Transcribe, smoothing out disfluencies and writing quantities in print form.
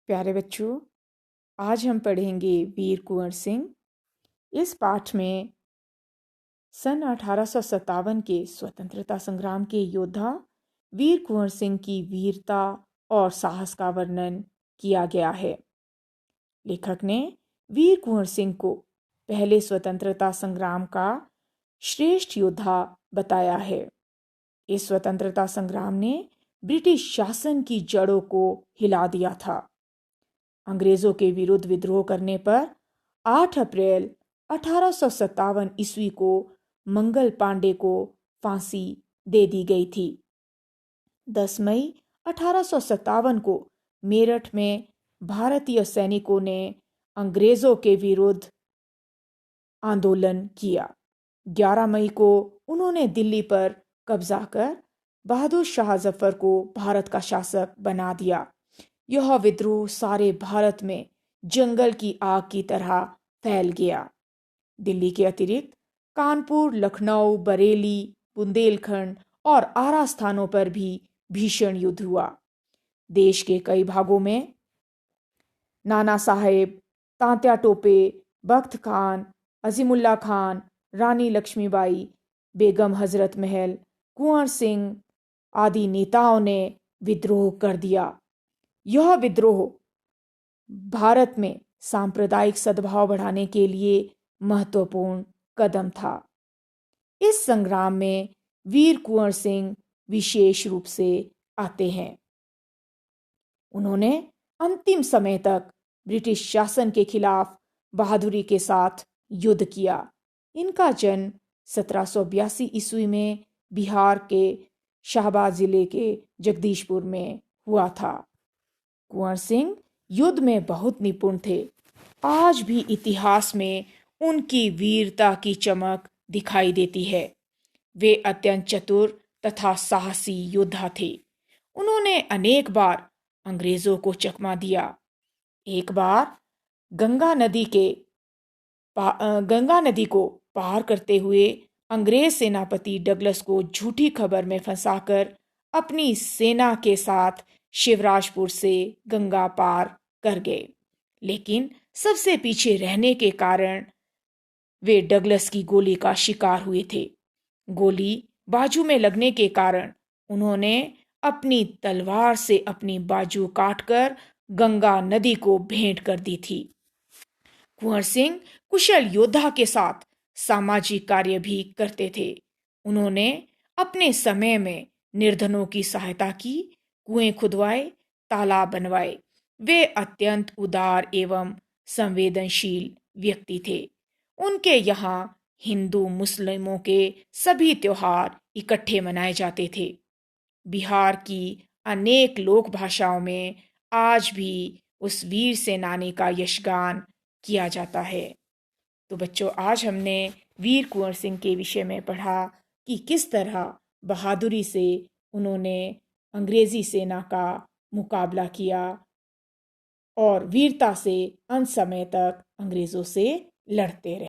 प्यारे बच्चों, आज हम पढ़ेंगे वीर कुंवर सिंह। इस पाठ में सन 1857 के स्वतंत्रता संग्राम के योद्धा वीर कुंवर सिंह की वीरता और साहस का वर्णन किया गया है। लेखक ने वीर कुंवर सिंह को पहले स्वतंत्रता संग्राम का श्रेष्ठ योद्धा बताया है। इस स्वतंत्रता संग्राम ने ब्रिटिश शासन की जड़ों को हिला दिया था। अंग्रेजों के विरुद्ध विद्रोह करने पर 8 अप्रैल 1857 ईस्वी को मंगल पांडे को फांसी दे दी गई थी। 10 मई 1857 को मेरठ में भारतीय सैनिकों ने अंग्रेजों के विरुद्ध आंदोलन किया। 11 मई को उन्होंने दिल्ली पर कब्जा कर बहादुर शाह जफर को भारत का शासक बना दिया। यह विद्रोह सारे भारत में जंगल की आग की तरह फैल गया। दिल्ली के अतिरिक्त कानपुर, लखनऊ, बरेली, बुंदेलखंड और आरा स्थानों पर भी भीषण युद्ध हुआ। देश के कई भागों में नाना साहेब, तात्या टोपे, बख्त खान, अजीमुल्ला खान, रानी लक्ष्मीबाई, बेगम हजरत महल, कुंवर सिंह आदि नेताओं ने विद्रोह कर दिया। यह विद्रोह भारत में सांप्रदायिक सद्भाव बढ़ाने के लिए महत्वपूर्ण कदम था। इस संग्राम में वीर कुंवर सिंह विशेष रूप से आते हैं। उन्होंने अंतिम समय तक ब्रिटिश शासन के खिलाफ बहादुरी के साथ युद्ध किया। इनका जन्म 1782 ईस्वी में बिहार के शाहबाद जिले के जगदीशपुर में हुआ था। कुंवर सिंह युद्ध में बहुत निपुण थे। आज भी इतिहास में उनकी वीरता की चमक दिखाई देती है। वे अत्यंत चतुर तथा साहसी योद्धा थे। उन्होंने अनेक बार अंग्रेजों को चकमा दिया। एक बार गंगा नदी को पार करते हुए अंग्रेज सेनापति डगलस को झूठी खबर में फंसाकर अपनी सेना के साथ शिवराजपुर से गंगा पार कर गए, लेकिन सबसे पीछे रहने के कारण वे डगलस की गोली का शिकार हुए थे। गोली बाजू में लगने के कारण उन्होंने अपनी तलवार से अपनी बाजू काटकर गंगा नदी को भेंट कर दी थी। कुंवर सिंह कुशल योद्धा के साथ सामाजिक कार्य भी करते थे। उन्होंने अपने समय में निर्धनों की सहायता की, कुएं खुदवाए, तालाब बनवाए। वे अत्यंत उदार एवं संवेदनशील व्यक्ति थे। उनके यहाँ हिंदू मुस्लिमों के सभी त्योहार इकट्ठे मनाए जाते थे। बिहार की अनेक लोक भाषाओं में आज भी उस वीर सेनानी का यशगान किया जाता है। तो बच्चों, आज हमने वीर कुंवर सिंह के विषय में पढ़ा कि किस तरह बहादुरी से उन्होंने अंग्रेजी सेना का मुकाबला किया और वीरता से अंत समय तक अंग्रेजों से लड़ते रहे।